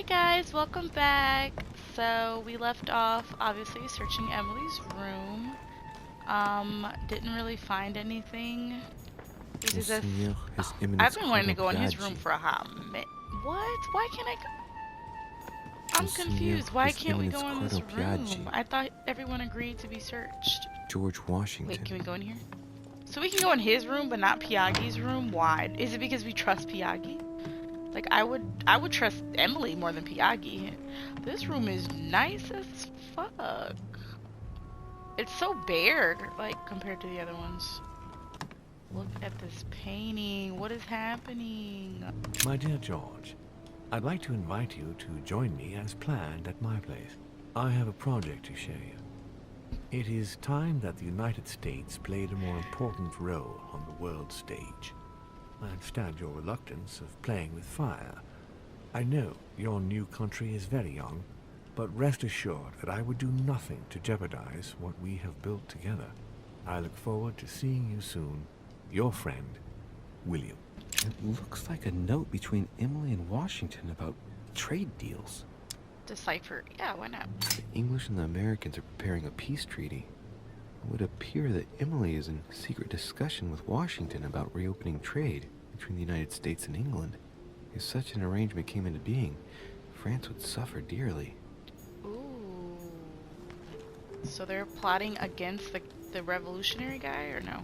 Guys, welcome back. So we left off obviously searching Emily's room. Didn't really find anything. This is a Monseigneur, His I've Eminence been wanting to Cardinal go in his room Piaggi. for a hot minute. What? Why can't I go? I'm Monseigneur, confused. Why His can't we Eminence go in this Cardinal room? Piaggi. I thought everyone agreed to be searched. George Washington. Wait, can we go in here? So we can go in his room but not Piaggi's room? Why? Is it because we trust Piaggi? Like I would trust Emily more than Piaggi. This room is nice as fuck. It's so bare, like compared to the other ones. Look at this painting. What is happening? My dear George, I'd like to invite you to join me as planned at my place. I have a project to show you. It is time that the United States played a more important role on the world stage. I understand your reluctance of playing with fire. I know your new country is very young, but rest assured that I would do nothing to jeopardize what we have built together. I look forward to seeing you soon. Your friend, William. It looks like a note between Emily and Washington about trade deals. Decipher. Yeah, why not? The English and the Americans are preparing a peace treaty. It would appear that Emily is in secret discussion with Washington about reopening trade between the United States and England. If such an arrangement came into being, France would suffer dearly. Ooh. So they're plotting against the revolutionary guy, or no?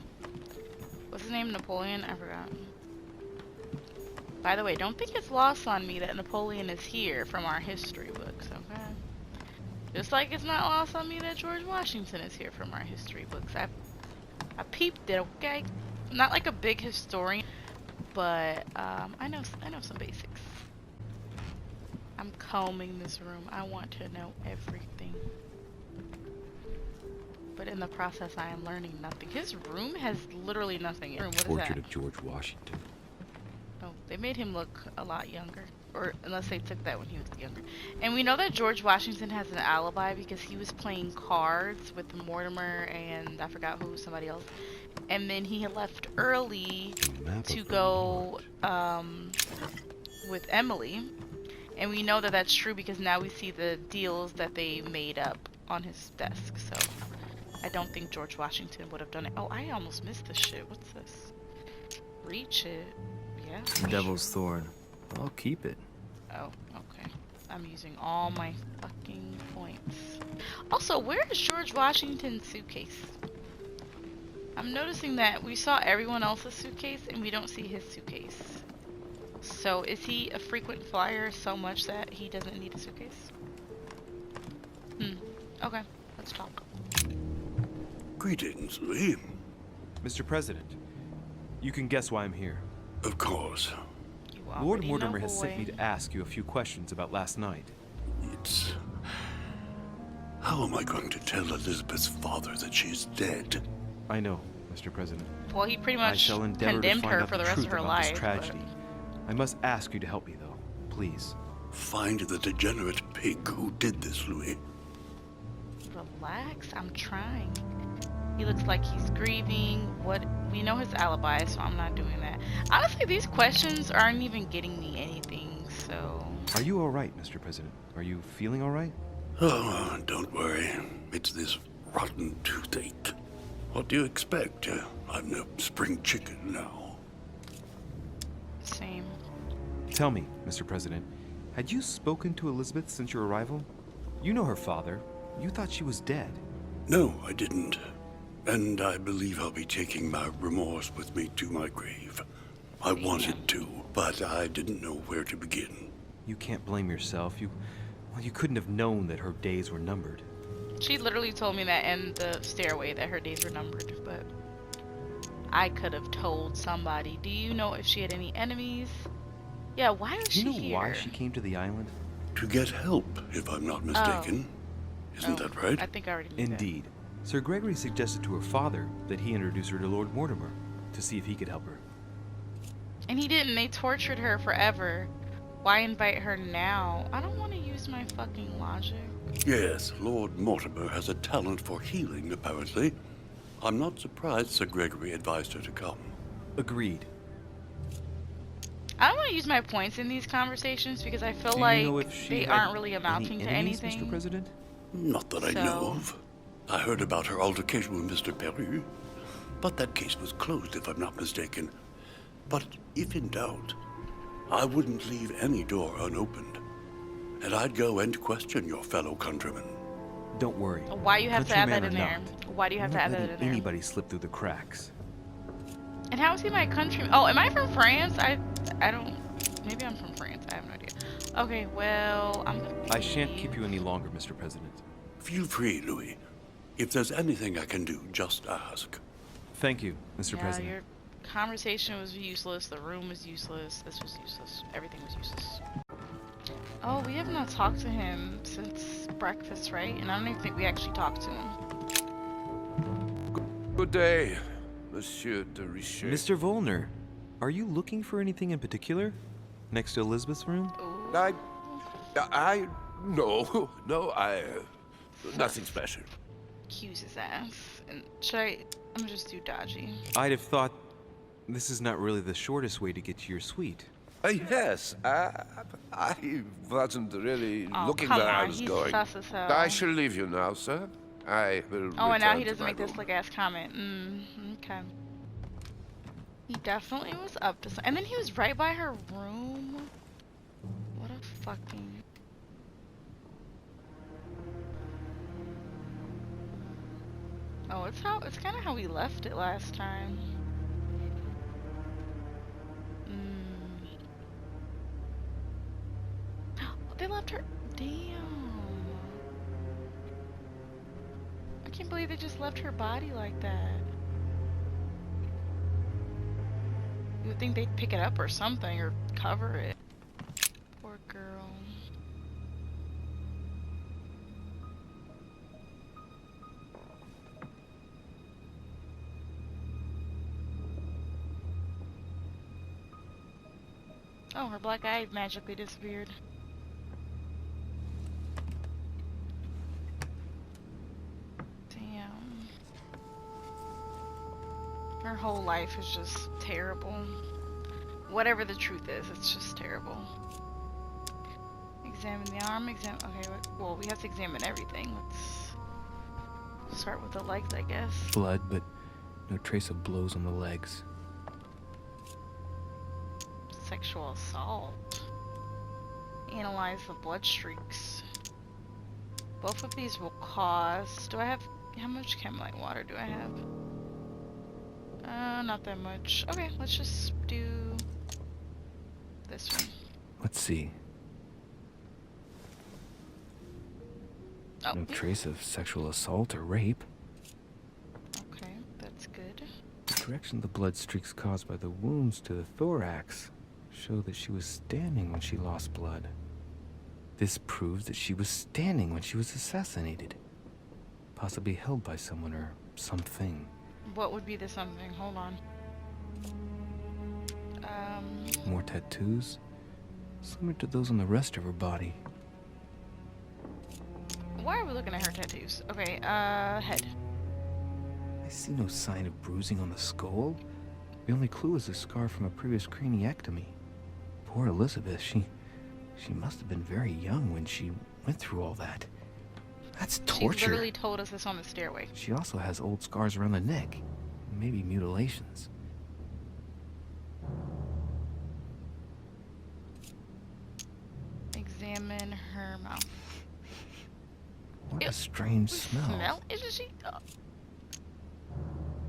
What's his name? Napoleon? I forgot. By the way, don't think it's lost on me that Napoleon is here from our history books, okay? Just like it's not lost on me that George Washington is here from our history books. I peeped it, okay? I'm not like a big historian, but I know some basics. I'm combing this room. I want to know everything. But in the process, I am learning nothing. His room has literally nothing in it. What is Portrait that? of George Washington. Oh, they made him look a lot younger. Or unless they took that when he was younger. And we know that George Washington has an alibi because he was playing cards with Mortimer and I forgot who, somebody else. And then he had left early to go with Emily. And we know that that's true because now we see the deals that they made up on his desk. So I don't think George Washington would have done it. Oh, I almost missed this shit. What's this? Reach it. Yeah. Devil's Thorn. I'll keep it. Oh, okay. I'm using all my fucking points. Also, where is George Washington's suitcase? I'm noticing that we saw everyone else's suitcase and we don't see his suitcase. So is he a frequent flyer so much that he doesn't need a suitcase? Okay, let's talk. Greetings, Lee. Mr. President, you can guess why I'm here. Of course. You Lord already Mortimer know, has sent me boy. to ask you a few questions about last night. It's... How am I going to tell Elizabeth's father that she's dead? I know, Mr. President. Well, he pretty I much shall endeavor to condemned find her out for the rest truth of her about life. this tragedy. I must ask you to help me, though. Please. Find the degenerate pig who did this, Louis. Relax, I'm trying. He looks like he's grieving. What we know his alibi, so I'm not doing that. Honestly, these questions aren't even getting me anything, so Are you all right, Mr. President? Are you feeling all right? Oh, don't worry. It's this rotten toothache. What do you expect? I'm no spring chicken now. same. Tell me, Mr. President, had you spoken to Elizabeth since your arrival? You know her father. You thought she was dead. No, I didn't. And I believe I'll be taking my remorse with me to my grave. I wanted to, but I didn't know where to begin. You can't blame yourself. You couldn't have known that her days were numbered. She literally told me that in the stairway that her days were numbered, but I could have told somebody. Do you know if she had any enemies? Yeah, why is Do you she know here? why she came to the island? To get help, if I'm not mistaken. Isn't that right? I think I already knew Indeed. Sir Gregory suggested to her father that he introduce her to Lord Mortimer to see if he could help her. that. And he didn't. They tortured her forever. Why invite her now? I don't want to use my fucking logic. Yes, Lord Mortimer has a talent for healing, apparently. I'm not surprised Sir Gregory advised her to come. Agreed. I want to use my points in these conversations because I feel Do like you know if she they had aren't really any amounting to enemies, anything. Mr. President? Not that I know of. I heard about her altercation with Mr. Perry, but that case was closed, if I'm not mistaken. But if in doubt, I wouldn't leave any door unopened, and I'd go and question your fellow countrymen. Don't worry. Why do you have to add that Countryman in or there? not, Why do you have I'm to not add that letting in there? anybody slip through the cracks. And how is he my countryman? Oh, am I from France? I don't. Maybe I'm from France. I have no idea. Okay, well, I'm gonna I shan't leave. keep you any longer, Mr. President. Feel free, Louis. If there's anything I can do, just ask. Thank you, Mr. Yeah, President. your conversation was useless. The room was useless. This was useless. Everything was useless. Oh, we have not talked to him since breakfast, right? And I don't even think we actually talked to him. Good day, Monsieur de Richet. Mr. Volner, are you looking for anything in particular? Next to Elizabeth's room? Ooh. No, nothing special. Accuse his ass. And should I'm gonna just do dodgy. I'd have thought this is not really the shortest way to get to your suite. Yes, I wasn't really Oh, looking come where I on, was he's going. sus as hell. I shall leave you now, sir. I will. Oh, and now he return to doesn't my make this room. slick ass comment. Okay. He definitely was up to and then he was right by her room. What a fucking. Oh, it's kind of how we left it last time. They left her. Damn. I can't believe they just left her body like that. You would think they'd pick it up or something or cover it. Poor girl. Oh, her black eye magically disappeared. Damn. Her whole life is just terrible. Whatever the truth is, it's just terrible. Examine the arm, okay, well, we have to examine everything. Let's start with the legs, I guess. Blood, but no trace of blows on the legs. Sexual assault. Analyze the blood streaks. Both of these will cause... Do I have... How much Chemolite water do I have? Not that much. Okay, let's just do... this one. Let's see. Oh, No trace of sexual assault or rape. okay, that's good. The direction of the blood streaks caused by the wounds to the thorax show that she was standing when she lost blood. This proves that she was standing when she was assassinated. Possibly held by someone or something. What would be the something? Hold on. More tattoos, similar to those on the rest of her body. Why are we looking at her tattoos? Okay, head. I see no sign of bruising on the skull. The only clue is a scar from a previous craniectomy. Poor Elizabeth, she must have been very young when she went through all that. That's torture. She literally told us this on the stairway. She also has old scars around the neck, maybe mutilations. Examine her mouth. What Ew. a strange smell. Isn't she?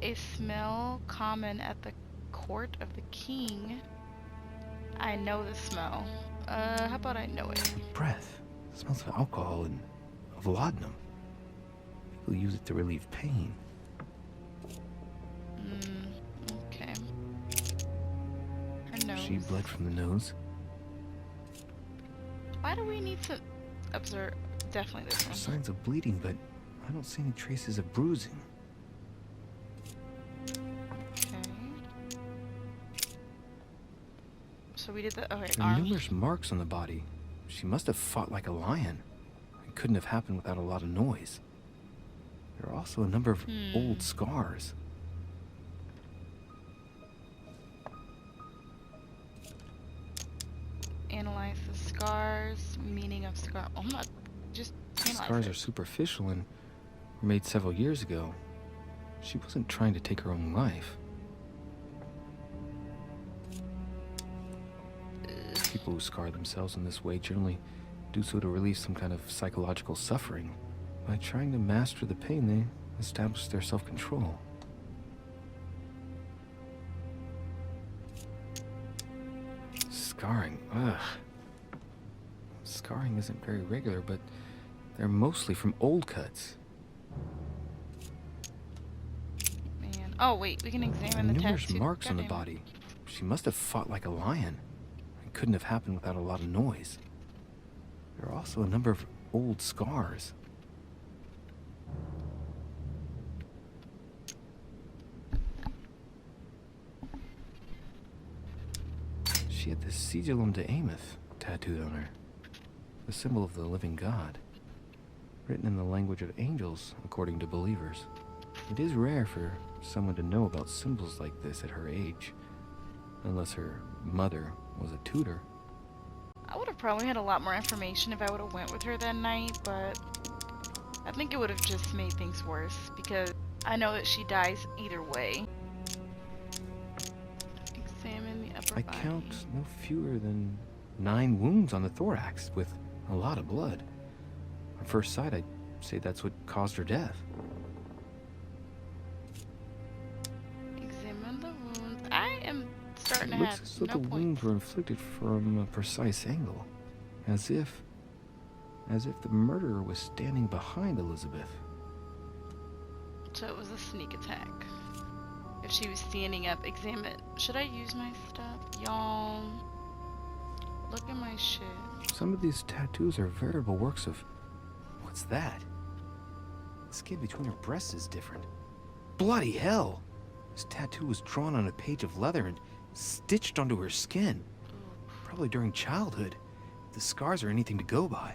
A smell common at the court of the king. I know the smell. How about I know it? Breath. It smells of alcohol and of laudanum. People use it to relieve pain. Okay. Her nose. She bled from the nose. Why do we need to observe? Definitely this one. Signs of bleeding, but I don't see any traces of bruising. Okay. So we did the. Okay, There are arms. numerous marks on the body. She must have fought like a lion. It couldn't have happened without a lot of noise. There are also a number of old scars. scars, meaning of scar. Oh my, just analyze Scars it. are superficial and were made several years ago. She wasn't trying to take her own life. People who scar themselves in this way generally do so to relieve some kind of psychological suffering. By trying to master the pain, they establish their self-control. Scarring, ugh. Scarring isn't very regular, but they're mostly from old cuts. Man. Oh wait, we can examine the Numerous tattoo. marks on the Goddamn. body. She must have fought like a lion. It couldn't have happened without a lot of noise. There are also a number of old scars. She had the Sigillum de Ameth tattooed on her, the symbol of the living God, written in the language of angels, according to believers. It is rare for someone to know about symbols like this at her age, unless her mother was a tutor. I would have probably had a lot more information if I would have went with her that night, but I think it would have just made things worse because I know that she dies either way. Examine the upper I body. count no fewer than 9 wounds on the thorax, with a lot of blood. On first sight, I'd say that's what caused her death. Examine the wounds. I am starting It to looks have as though no the points. wounds were inflicted from a precise angle, as if the murderer was standing behind Elizabeth. So it was a sneak attack. If she was standing up, examine. Should I use my stuff? Y'all, look at my shit. Some of these tattoos are veritable works of... What's that? The skin between her breasts is different. Bloody hell! This tattoo was drawn on a page of leather and stitched onto her skin. Probably during childhood. If the scars are anything to go by.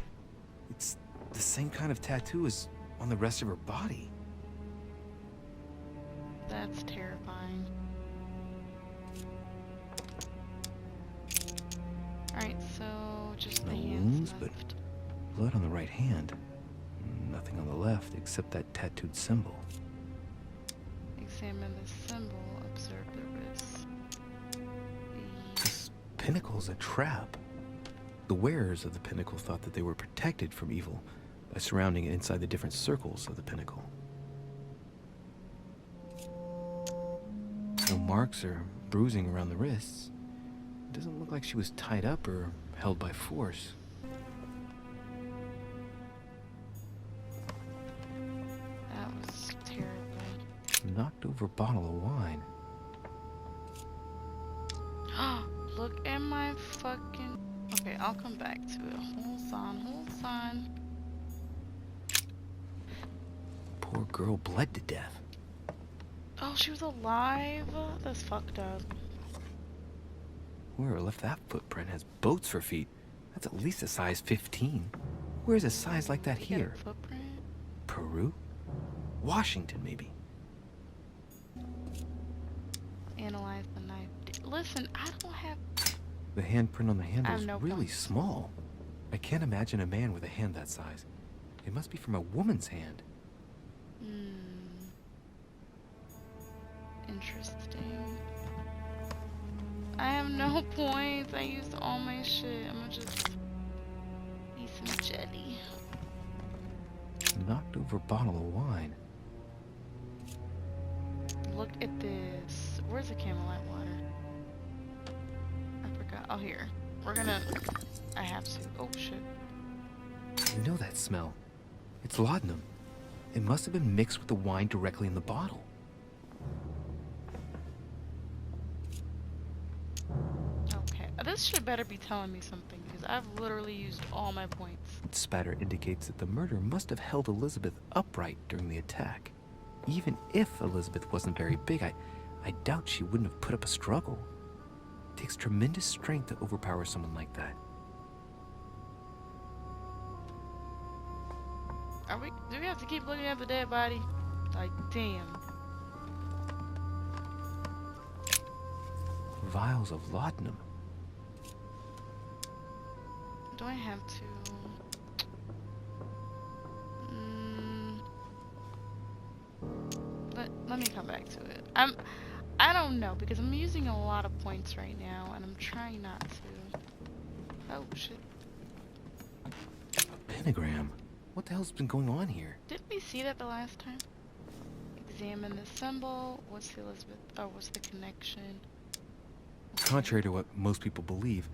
It's the same kind of tattoo as on the rest of her body. That's terrifying. Alright, so just the No hands wounds, but left. blood on the right hand. Nothing on the left except that tattooed symbol. Examine the symbol, observe the wrist. This pinnacle's a trap. The wearers of the pinnacle thought that they were protected from evil by surrounding it inside the different circles of the pinnacle. No marks or bruising around the wrists. It doesn't look like she was tied up or held by force. That was terrible. Knocked over bottle of wine. Look at my fucking... Okay, I'll come back to it. Hold on. Poor girl bled to death. Oh, she was alive? That's fucked up. Whoever left that footprint has boats for feet. That's at least a size 15. Where's a size like that You got a here? footprint? Peru? Washington, maybe. Analyze the knife. Listen, I don't have... The handprint on the handle have is no really points. small. I can't imagine a man with a hand that size. It must be from a woman's hand. Interesting. I have no points. I used all my shit. I'm gonna just eat some jelly. Knocked over bottle of wine. Look at this. Where's the Camelot water? I forgot. Oh, here. We're gonna... I have to. Oh, shit. I know that smell. It's laudanum. It must have been mixed with the wine directly in the bottle. Okay. This shit better be telling me something, because I've literally used all my points. Spatter indicates that the murderer must have held Elizabeth upright during the attack. Even if Elizabeth wasn't very big, I doubt she wouldn't have put up a struggle. It takes tremendous strength to overpower someone like that. Do we have to keep looking at the dead body? Like, damn. Vials of laudanum. do I have to? Let me come back to it. I don't know because I'm using a lot of points right now and I'm trying not to. Oh shit. A pentagram? What the hell's been going on here? Didn't we see that the last time? Examine the symbol. What's the Elizabeth? Oh, what's the connection? Contrary to what most people believe,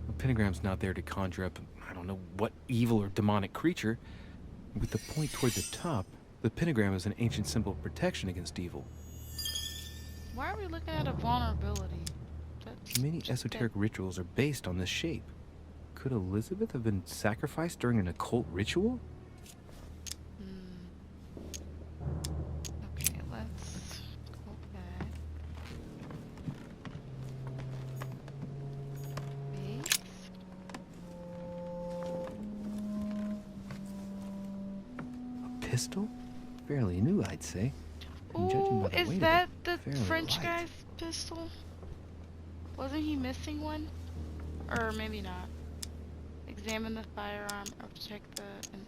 a pentagram's not there to conjure up, I don't know what evil or demonic creature. With the point toward the top, the pentagram is an ancient symbol of protection against evil. Why are we looking at a vulnerability? That's Many just esoteric rituals are based on this shape. Could Elizabeth have been sacrificed during an occult ritual? Okay, let's go back. Base. A pistol? Fairly new, I'd say. And judging Ooh, by the is weight of that it, the fairly French light. guy's pistol? Wasn't he missing one? Or maybe not. Examine the firearm or check the...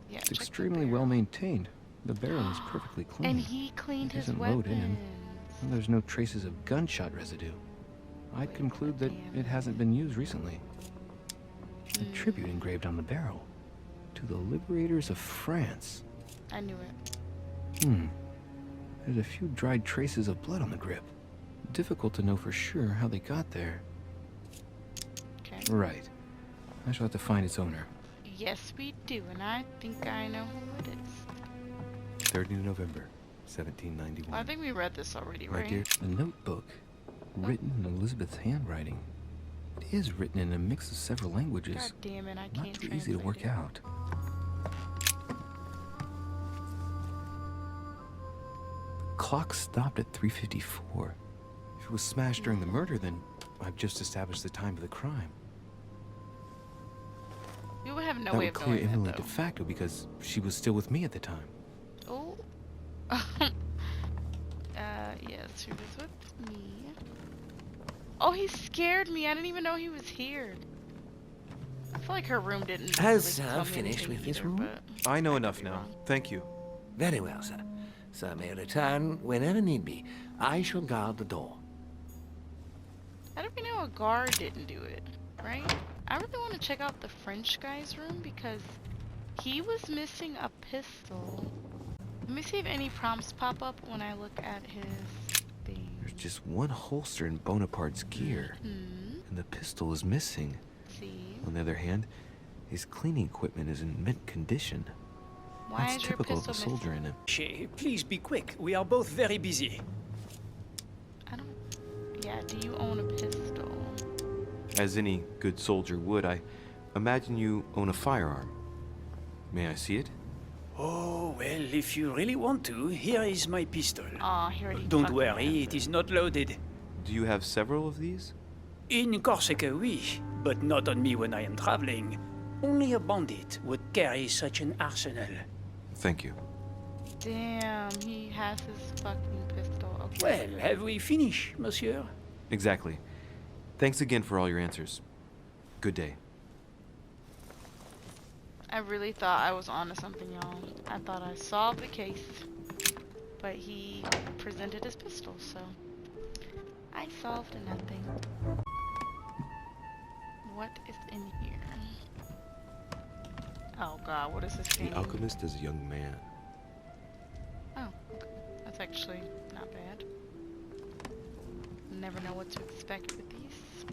yeah, It's check the extremely barrel. well maintained. The barrel is perfectly clean. And he cleaned It his isn't loaded weapons. and there's no traces of gunshot residue. I'd conclude that it hasn't been used recently. A tribute engraved on the barrel. To the liberators of France. I knew it. There's a few dried traces of blood on the grip. Difficult to know for sure how they got there. Okay. Right. I shall have to find its owner. Yes, we do, and I think I know who it is. 30 November, 1791. Well, I think we read this already, My right? dear, a notebook written in Elizabeth's handwriting. It is written in a mix of several languages. God damn it, I Not can't too easy to translate work it. out. The clock stopped at 3:54. If it was smashed during the murder, then I've just established the time of the crime. You would have no that way would of clear knowing Emily that, de facto because she was still with me at the time. though. Oh. Yes, she was with me. Oh, he scared me. I didn't even know he was here. I feel like her room didn't. Has really Sam tell me finished anything with this either, room? but I know could enough be now. wrong. Thank you. Very well, sir. Sir may return whenever need be. I shall guard the door. How do we know a guard didn't do it, right? I really want to check out the French guy's room because he was missing a pistol. Let me see if any prompts pop up when I look at his thing. There's just one holster in Bonaparte's gear, and the pistol is missing. See? On the other hand, his cleaning equipment is in mint condition. Why That's is your typical of pistol a soldier missing? in him. Shay, please be quick. We are both very busy. I don't... Yeah, do you own a pistol? As any good soldier would, I imagine you own a firearm. May I see it? Oh, well, if you really want to, here is my pistol. Aw, he already Don't fucking worry, has it is not loaded. Do you have several of these? In Corsica, oui, but not on me when I am traveling. Only a bandit would carry such an arsenal. Thank you. Damn, he has his fucking pistol. Okay. Well, have we finished, monsieur? Exactly. Thanks again for all your answers. Good day. I really thought I was onto something, y'all. I thought I solved the case. But he presented his pistol, so I solved nothing. What is in here? Oh god, what is this The game? alchemist is a young man. Oh, okay. That's actually not bad. Never know what to expect with these.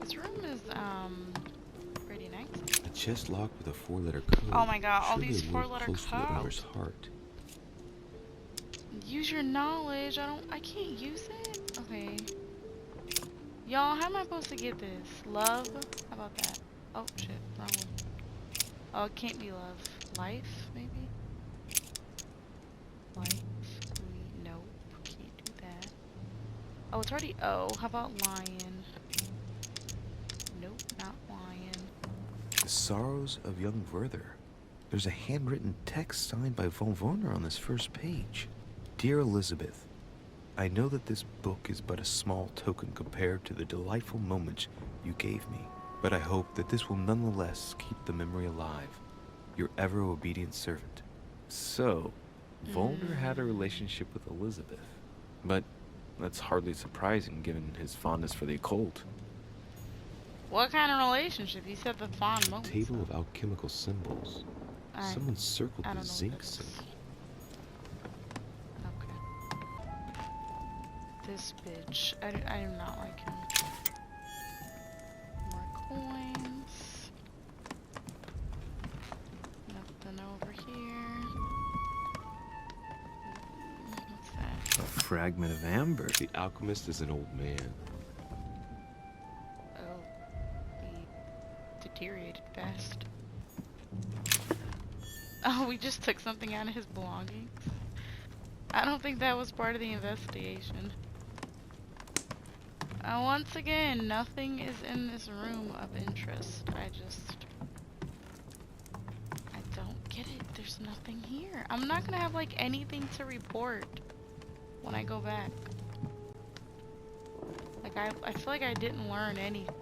This room is, pretty nice. A chest locked with a 4-letter code. Oh my god, all Surely these a word 4-letter close to the owner's codes. heart. Use your knowledge. I can't use it? Okay. Y'all, how am I supposed to get this? Love? How about that? Oh, shit. Wrong one. Oh, it can't be love. Life, maybe? Life. Nope. Can't do that. Oh, it's already O. How about lion? Nope, not lion. The Sorrows of Young Werther. There's a handwritten text signed by von Wohner on this first page. Dear Elizabeth, I know that this book is but a small token compared to the delightful moments you gave me, but I hope that this will nonetheless keep the memory alive. Your ever-obedient servant. So, Volder had a relationship with Elizabeth. But that's hardly surprising given his fondness for the occult. What kind of relationship? You said the fond moments. Table of alchemical symbols. Someone circled I the don't know what zinc that is. symbol. Okay. This bitch. I do not like him. More coins. Nothing over here. What's that? A fragment of amber. The alchemist is an old man. Oh. He deteriorated fast. Oh, we just took something out of his belongings. I don't think that was part of the investigation. Once again, nothing is in this room of interest. I don't get it. There's nothing here. I'm not gonna have like anything to report when I go back. Like I feel like I didn't learn anything.